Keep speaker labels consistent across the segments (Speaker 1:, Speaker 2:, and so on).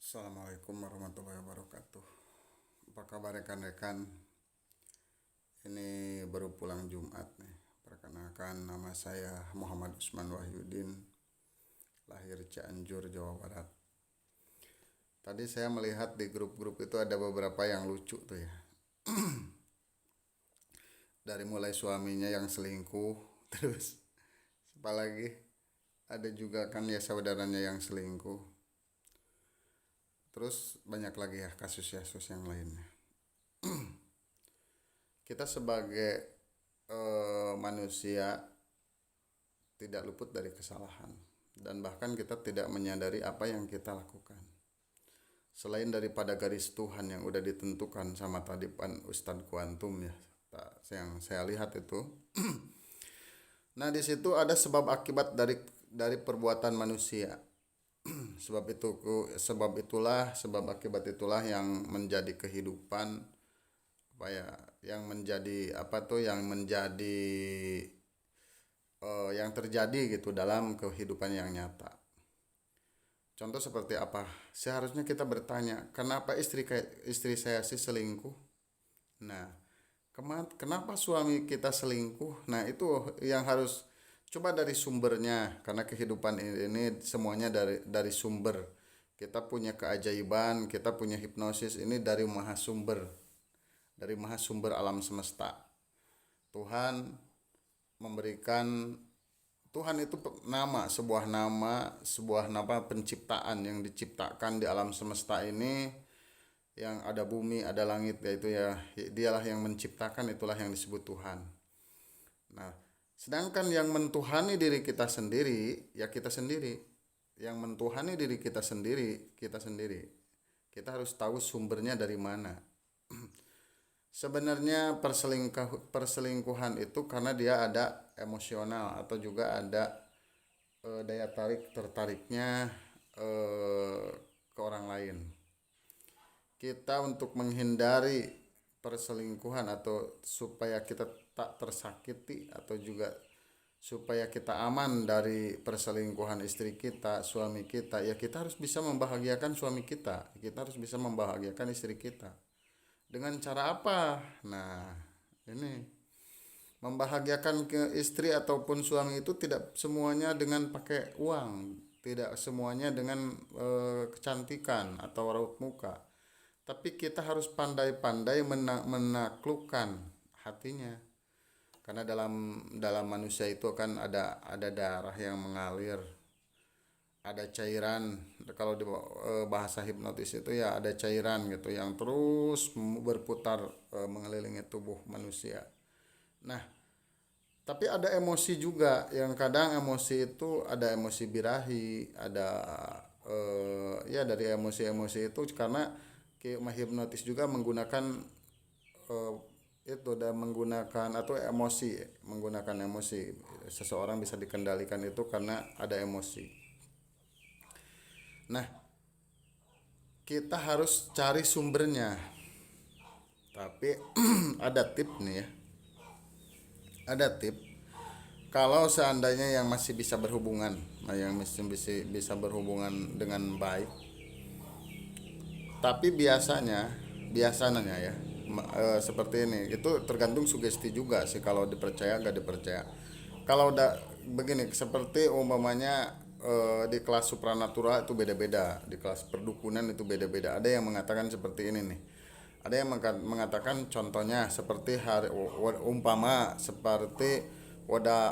Speaker 1: Assalamualaikum warahmatullahi wabarakatuh. Apa kabar rekan-rekan? Ini baru pulang Jumat nih. Perkenalkan, nama saya Muhammad Usman Wahyudin, lahir Cianjur, Jawa Barat. Tadi saya melihat di grup-grup itu ada beberapa yang lucu tuh ya. Dari mulai suaminya yang selingkuh, terus apalagi ada juga kan ya saudaranya yang selingkuh. Terus banyak lagi ya kasus yang lainnya. Kita sebagai manusia tidak luput dari kesalahan dan bahkan kita tidak menyadari apa yang kita lakukan. Selain daripada garis Tuhan yang udah ditentukan sama tadi Ustadz Kuantum ya, yang saya lihat itu. Nah, di situ ada sebab akibat dari perbuatan manusia. Sebab akibat itulah yang menjadi kehidupan, apa ya, yang menjadi apa tuh yang menjadi yang terjadi gitu dalam kehidupan yang nyata. Contoh seperti apa? Seharusnya kita bertanya, kenapa istri saya sih selingkuh? Nah, kenapa suami kita selingkuh? Nah, itu yang harus coba dari sumbernya, karena kehidupan ini semuanya dari sumber. Kita punya keajaiban, kita punya hipnosis ini dari maha sumber alam semesta. Tuhan memberikan Tuhan itu sebuah nama penciptaan yang diciptakan di alam semesta ini, yang ada bumi, ada langit, yaitu ya dialah yang menciptakan, itulah yang disebut Tuhan. Nah, sedangkan yang mentuhani diri kita sendiri, ya kita sendiri. Yang mentuhani diri kita sendiri, kita sendiri. Kita harus tahu sumbernya dari mana. Sebenarnya perselingkuhan itu karena dia ada emosional atau juga ada daya tertariknya ke orang lain. Kita untuk menghindari perselingkuhan atau supaya kita tak tersakiti atau juga supaya kita aman dari perselingkuhan istri kita, suami kita, ya kita harus bisa membahagiakan suami kita, kita harus bisa membahagiakan istri kita. Dengan cara apa? Nah, ini membahagiakan ke istri ataupun suami itu tidak semuanya dengan pakai uang, tidak semuanya dengan kecantikan atau raut muka. Tapi kita harus pandai-pandai menaklukkan hatinya. Karena dalam manusia itu kan ada darah yang mengalir, ada cairan. Kalau di bahasa hipnotis itu ya ada cairan gitu yang terus berputar mengelilingi tubuh manusia. Nah, tapi ada emosi juga, yang kadang emosi itu ada emosi birahi, ada ya dari emosi-emosi itu karena hipnotis juga eh, itu dan menggunakan atau menggunakan emosi. Seseorang bisa dikendalikan itu karena ada emosi. Nah, kita harus cari sumbernya. Tapi ada tip nih ya. Ada tip. Kalau seandainya yang masih bisa berhubungan, yang masih bisa berhubungan dengan baik, tapi biasanya ya seperti ini, itu tergantung sugesti juga sih, kalau dipercaya nggak dipercaya. Kalau udah begini, seperti umpamanya di kelas supranatural itu beda-beda, di kelas perdukunan itu beda-beda. Ada yang mengatakan seperti ini nih, ada yang mengatakan contohnya seperti umpama seperti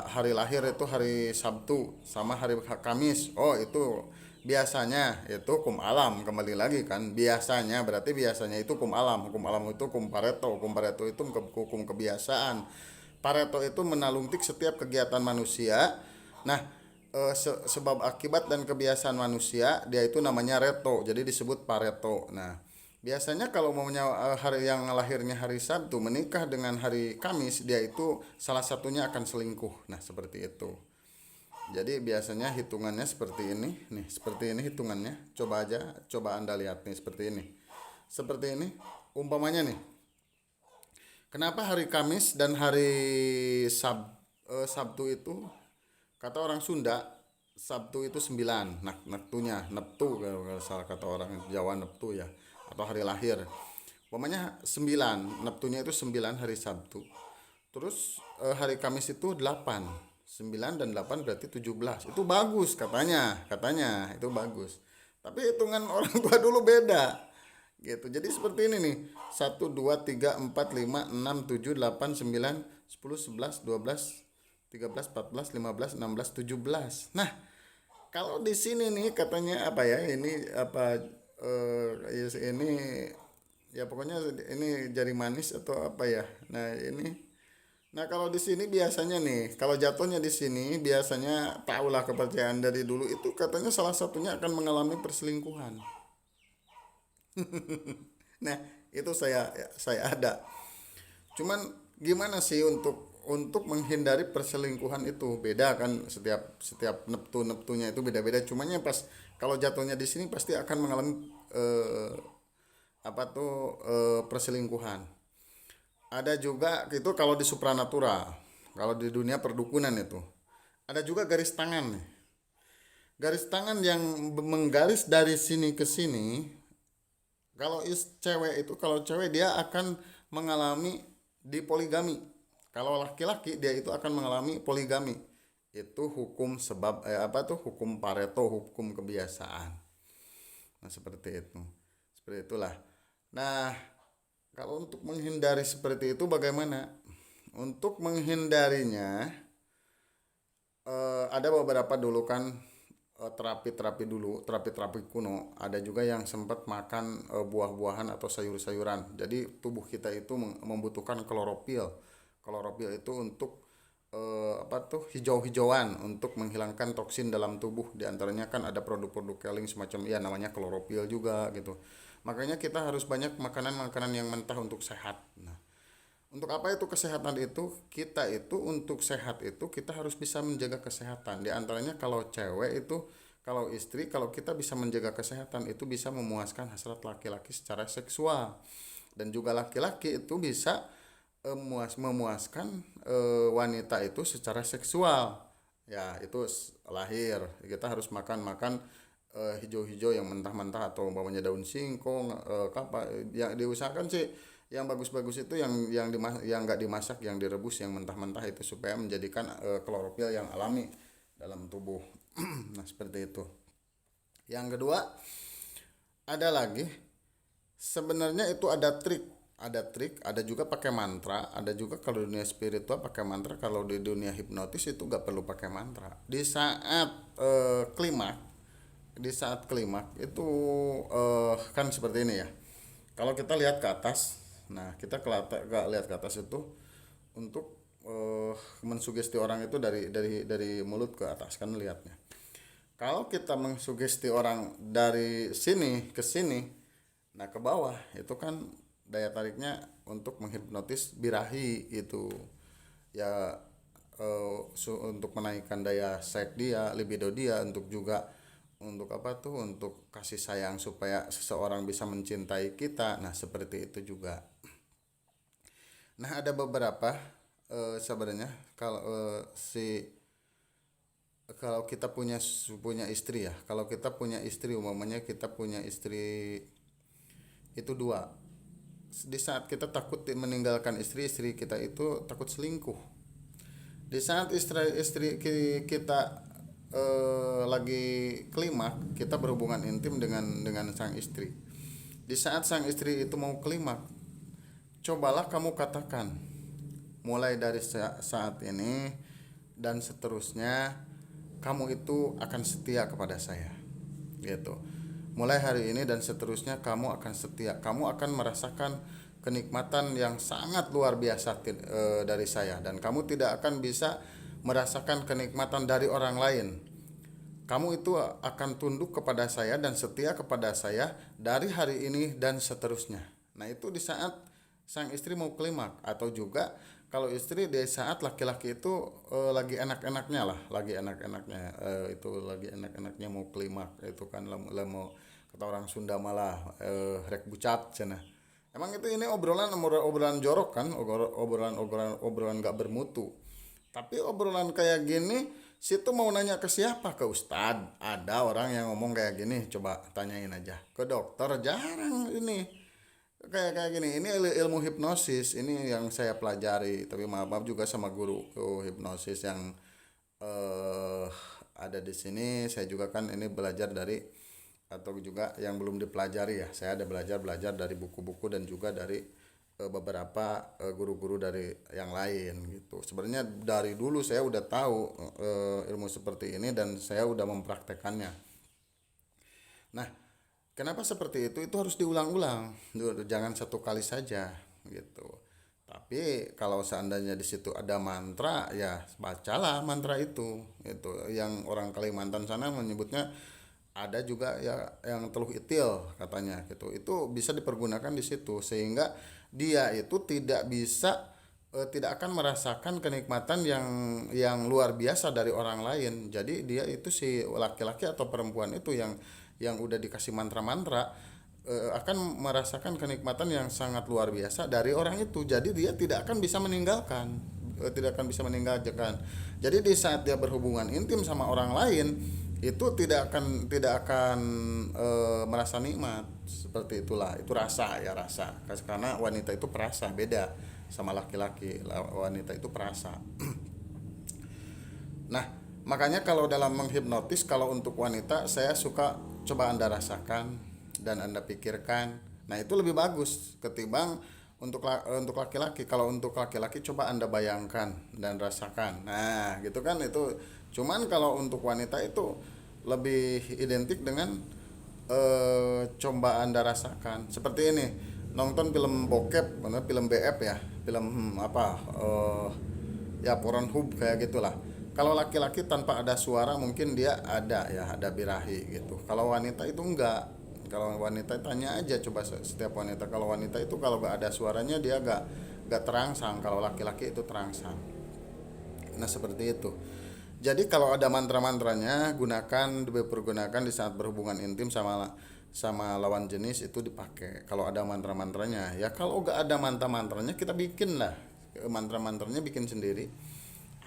Speaker 1: hari lahir itu hari Sabtu sama hari Kamis. Oh, itu biasanya itu hukum alam, kembali lagi kan, biasanya itu hukum alam itu hukum Pareto itu hukum kebiasaan. Pareto itu menalungtik setiap kegiatan manusia. Nah, sebab akibat dan kebiasaan manusia dia itu namanya reto, jadi disebut Pareto. Nah, biasanya kalau hari yang lahirnya hari Sabtu menikah dengan hari Kamis, dia itu salah satunya akan selingkuh. Nah, seperti itu. Jadi biasanya hitungannya seperti ini, nih seperti ini hitungannya. Coba Anda lihat nih seperti ini. Seperti ini, umpamanya nih. Kenapa hari Kamis dan hari Sabtu itu kata orang Sunda Sabtu itu 9, neptu kalau salah kata orang Jawa neptu ya, atau hari lahir. Pokoknya 9, neptunya itu 9 hari Sabtu. Terus hari Kamis itu 8. 9 dan 8 berarti 17. Itu bagus katanya itu bagus. Tapi hitungan orang tua dulu beda. Gitu. Jadi seperti ini nih. 1 2 3 4 5 6 7 8 9 10 11 12 13 14 15 16 17. Nah, kalau di sini nih katanya apa ya? Ini apa ini ya pokoknya ini jari manis atau apa ya. Nah, kalau di sini biasanya nih, kalau jatuhnya di sini biasanya tahulah kepercayaan dari dulu itu katanya salah satunya akan mengalami perselingkuhan. Nah, itu saya ada. Cuman gimana sih untuk menghindari perselingkuhan itu? Beda kan, setiap setiap neptunya itu beda-beda. Cumannya pas kalau jatuhnya di sini pasti akan mengalami eh, apa tuh perselingkuhan. Ada juga itu kalau di supranatural. Kalau di dunia perdukunan itu. Ada juga garis tangan nih. Garis tangan yang menggaris dari sini ke sini. Kalau cewek dia akan mengalami di poligami. Kalau laki-laki dia itu akan mengalami poligami. Itu hukum sebab apa tuh hukum Pareto, hukum kebiasaan. Nah, seperti itu. Seperti itulah. Nah, kalau untuk menghindari seperti itu bagaimana? Untuk menghindarinya ada beberapa dulu kan terapi-terapi dulu, terapi-terapi kuno. Ada juga yang sempat makan buah-buahan atau sayur-sayuran. Jadi tubuh kita itu membutuhkan klorofil. Klorofil itu untuk apa tuh hijau-hijauan untuk menghilangkan toksin dalam tubuh. Di antaranya kan ada produk-produk keling semacam ya namanya klorofil juga gitu. Makanya kita harus banyak makanan-makanan yang mentah untuk sehat. Nah, untuk apa itu kesehatan itu? Kita itu untuk sehat itu kita harus bisa menjaga kesehatan. Di antaranya kalau cewek itu, kalau istri, kalau kita bisa menjaga kesehatan itu bisa memuaskan hasrat laki-laki secara seksual. Dan juga laki-laki itu bisa memuaskan wanita itu secara seksual. Ya, itu lahir. Kita harus makan-makan hijau-hijau yang mentah-mentah atau umpamanya daun singkong, apa yang diusahakan sih yang bagus-bagus itu yang nggak dimasak, yang direbus, yang mentah-mentah itu supaya menjadikan klorofil yang alami dalam tubuh. Nah, seperti itu. Yang kedua, ada lagi sebenarnya itu ada juga pakai mantra, ada juga kalau di dunia spiritual pakai mantra, kalau di dunia hipnotis itu gak perlu pakai mantra. Klimaks di saat klimaks itu kan seperti ini ya. Kalau kita lihat ke atas, nah kita lihat ke atas itu untuk mensugesti orang itu dari mulut ke atas kan lihatnya. Kalau kita mengsugesti orang dari sini ke sini, nah ke bawah itu kan daya tariknya untuk menghipnotis birahi itu ya, untuk menaikkan daya seks dia, libido dia, untuk juga untuk apa tuh untuk kasih sayang supaya seseorang bisa mencintai kita. Nah, seperti itu juga. Nah, ada beberapa sebenarnya kalau kita punya istri ya. Kalau kita punya istri umumnya kita punya istri itu dua. Di saat kita takut meninggalkan istri kita itu takut selingkuh. Di saat istri kita lagi klimak, kita berhubungan intim dengan sang istri. Di saat sang istri itu mau klimak, cobalah kamu katakan, mulai dari saat ini dan seterusnya kamu itu akan setia kepada saya. Gitu. Mulai hari ini dan seterusnya kamu akan setia. Kamu akan merasakan kenikmatan yang sangat luar biasa dari saya, dan kamu tidak akan bisa merasakan kenikmatan dari orang lain. Kamu itu akan tunduk kepada saya dan setia kepada saya dari hari ini dan seterusnya. Nah, itu di saat sang istri mau klimak, atau juga kalau istri di saat laki-laki itu lagi enak-enaknya lah, lagi enak-enaknya itu lagi enak-enaknya mau klimak itu kan mau kata orang Sunda malah rek bucat cenah. Emang itu ini obrolan jorok kan, obrolan nggak bermutu. Tapi obrolan kayak gini Situ mau nanya ke siapa? Ke ustad. Ada orang yang ngomong kayak gini, coba tanyain aja. Ke dokter jarang ini. Kayak kayak gini. Ini ilmu hipnosis, ini yang saya pelajari. Tapi maaf, maaf juga sama guru hipnosis yang eh ada di sini. Saya juga kan ini belajar dari, atau juga yang belum dipelajari ya. Saya ada belajar-belajar dari buku-buku dan juga dari beberapa guru-guru dari yang lain gitu. Sebenarnya dari dulu saya udah tahu ilmu seperti ini dan saya udah mempraktekannya. Nah, kenapa seperti itu? Itu harus diulang-ulang. Jangan satu kali saja gitu. Tapi kalau seandainya di situ ada mantra, ya bacalah mantra itu. Itu yang orang Kalimantan sana menyebutnya, ada juga ya yang teluh itil katanya gitu. Itu bisa dipergunakan di situ sehingga dia itu tidak akan merasakan kenikmatan yang luar biasa dari orang lain. Jadi dia itu, si laki-laki atau perempuan itu yang udah dikasih mantra-mantra akan merasakan kenikmatan yang sangat luar biasa dari orang itu. Jadi dia tidak akan bisa meninggalkan, tidak akan bisa meninggalkan. Jadi di saat dia berhubungan intim sama orang lain, itu tidak akan merasa nikmat. Seperti itulah, itu rasa ya, rasa. Karena wanita itu perasa, beda sama laki-laki. Wanita itu perasa. Nah, makanya kalau dalam menghipnotis, kalau untuk wanita saya suka coba Anda rasakan dan Anda pikirkan. Nah, itu lebih bagus ketimbang untuk laki-laki. Kalau untuk laki-laki coba Anda bayangkan dan rasakan. Nah, gitu kan itu. Cuman kalau untuk wanita itu lebih identik dengan coba Anda rasakan. Seperti ini, nonton film bokep, film BF ya, film apa ya Pornhub kayak gitulah. Kalau laki-laki tanpa ada suara mungkin dia ada ya, ada birahi gitu. Kalau wanita itu enggak. Kalau wanita tanya aja coba setiap wanita. Kalau wanita itu kalau gak ada suaranya dia gak terangsang. Kalau laki-laki itu terangsang. Nah seperti itu. Jadi kalau ada mantra-mantranya gunakan, dipergunakan di saat berhubungan intim sama sama lawan jenis, itu dipakai. Kalau ada mantra-mantranya, ya kalau gak ada mantra-mantranya kita bikin lah mantra-mantranya, bikin sendiri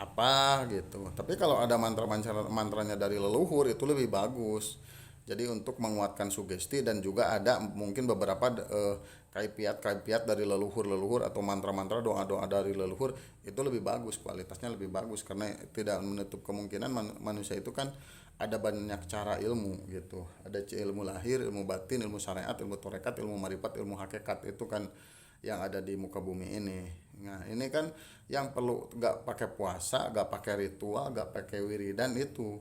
Speaker 1: apa gitu. Tapi kalau ada mantranya dari leluhur itu lebih bagus. Jadi untuk menguatkan sugesti, dan juga ada mungkin beberapa kaifiat-kaifiat dari leluhur-leluhur atau mantra-mantra, doa-doa dari leluhur, itu lebih bagus, kualitasnya lebih bagus, karena tidak menutup kemungkinan manusia itu kan ada banyak cara ilmu gitu. Ada ilmu lahir, ilmu batin, ilmu syariat, ilmu torekat, ilmu marifat, ilmu hakikat, itu kan yang ada di muka bumi ini. Nah, ini kan yang perlu, gak pakai puasa, gak pakai ritual, gak pakai wiridan itu.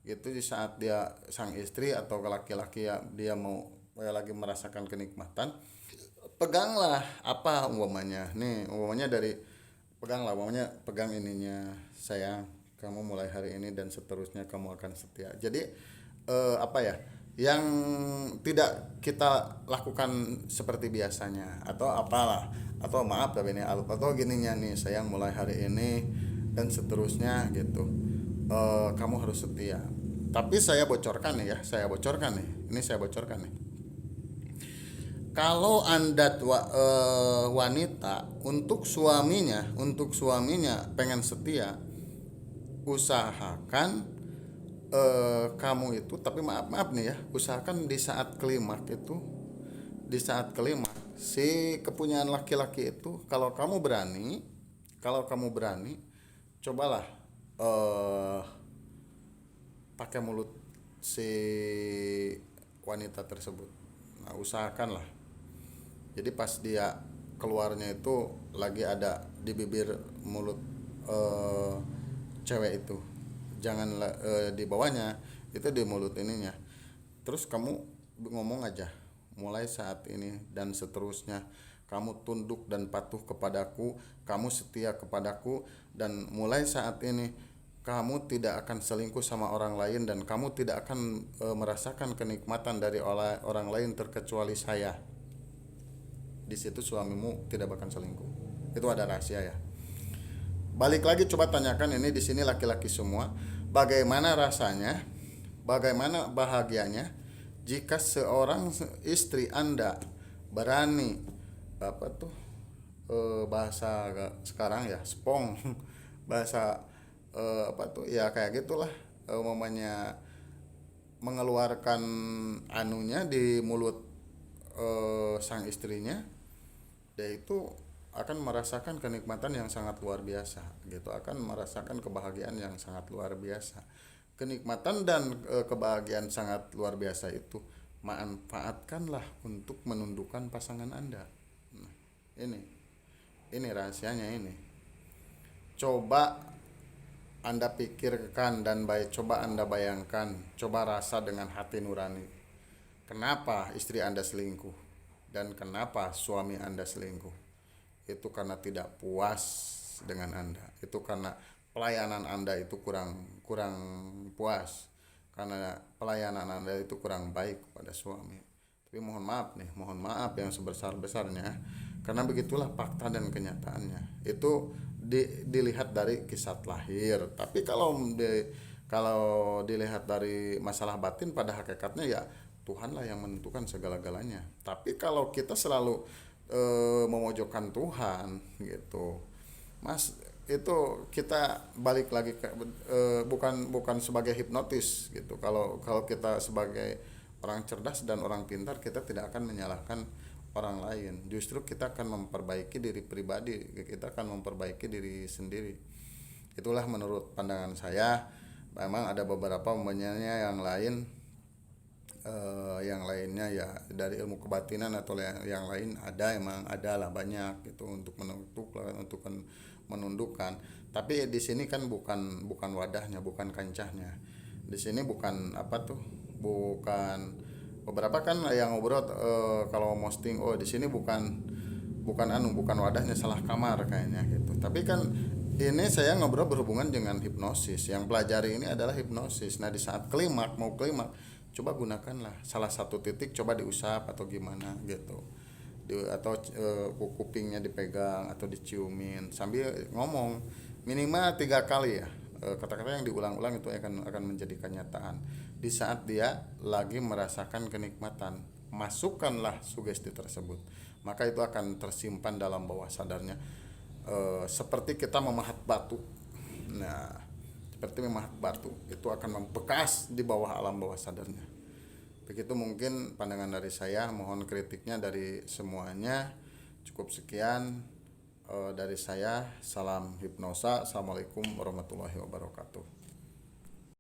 Speaker 1: Itu di saat dia sang istri atau laki-laki ya, dia mau ya lagi merasakan kenikmatan, peganglah apa umpamanya. Nih, umpamanya dari, peganglah umpamanya, pegang ininya, sayang, kamu mulai hari ini dan seterusnya kamu akan setia. Jadi apa ya, yang tidak kita lakukan seperti biasanya atau apalah, atau maaf tapi ini, atau gininya nih, sayang mulai hari ini dan seterusnya gitu, kamu harus setia. Tapi saya bocorkan nih ya, saya bocorkan nih, ini saya bocorkan nih, kalau anda wanita, untuk suaminya pengen setia, usahakan kamu itu, tapi maaf maaf nih ya, usahakan di saat klimaks itu, di saat klimaks si kepunyaan laki-laki itu, kalau kamu berani, cobalah eh pakai mulut si wanita tersebut. Nah, usahakanlah. Jadi pas dia keluarnya itu lagi ada di bibir mulut eh, cewek itu, jangan di bawahnya, itu di mulut ininya. Terus kamu ngomong aja, mulai saat ini dan seterusnya kamu tunduk dan patuh kepadaku, kamu setia kepadaku, dan mulai saat ini kamu tidak akan selingkuh sama orang lain, dan kamu tidak akan merasakan kenikmatan dari orang lain terkecuali saya. Di situ suamimu tidak bakal selingkuh. Itu ada rahasia ya. Balik lagi, coba tanyakan ini, di sini laki-laki semua, bagaimana rasanya, bagaimana bahagianya jika seorang istri Anda berani, apa tuh bahasa sekarang ya, spong, bahasa apa tuh ya kayak gitulah, mamanya mengeluarkan anunya di mulut sang istrinya, dia itu akan merasakan kenikmatan yang sangat luar biasa gitu, akan merasakan kebahagiaan yang sangat luar biasa. Kenikmatan dan kebahagiaan sangat luar biasa itu manfaatkanlah untuk menundukkan pasangan Anda. Nah, ini ini rahasianya ini. Coba Anda pikirkan dan baik, coba Anda bayangkan, coba rasa dengan hati nurani. Kenapa istri Anda selingkuh dan kenapa suami Anda selingkuh? Itu karena tidak puas dengan Anda. Itu karena pelayanan Anda itu kurang kurang puas. Karena pelayanan Anda itu kurang baik kepada suami. Tapi mohon maaf nih, mohon maaf yang sebesar-besarnya, karena begitulah fakta dan kenyataannya. Itu dilihat dari kisah lahir. Tapi kalau dilihat dari masalah batin, pada hakikatnya ya Tuhanlah yang menentukan segala-galanya. Tapi kalau kita selalu memojokkan Tuhan gitu, Mas, itu kita balik lagi ke bukan bukan sebagai hipnotis gitu. Kalau kita sebagai orang cerdas dan orang pintar, kita tidak akan menyalahkan orang lain. Justru kita akan memperbaiki diri pribadi, kita akan memperbaiki diri sendiri. Itulah menurut pandangan saya. Memang ada beberapa umpamanya yang lainnya ya dari ilmu kebatinan atau yang lain, ada, emang ada lah banyak gitu untuk menundukkan. Tapi di sini kan bukan wadahnya, bukan kancahnya. Di sini bukan apa tuh, bukan beberapa kan yang ngobrol kalau posting, oh di sini bukan wadahnya, salah kamar kayaknya gitu. Tapi kan ini saya ngobrol berhubungan dengan hipnosis. Yang pelajari ini adalah hipnosis. Nah, di saat mau klimak, coba gunakanlah salah satu titik, coba diusap atau gimana gitu. Atau kupingnya dipegang atau diciumin sambil ngomong minimal 3 kali ya. Kata-kata yang diulang-ulang itu akan menjadi kenyataan. Di saat dia lagi merasakan kenikmatan, masukkanlah sugesti tersebut, maka itu akan tersimpan dalam bawah sadarnya, seperti kita memahat batu. Nah, seperti memahat batu itu akan membekas di bawah alam bawah sadarnya. Begitu mungkin pandangan dari saya, mohon kritiknya dari semuanya. Cukup sekian dari saya. Salam hipnosa. Assalamualaikum warahmatullahi wabarakatuh.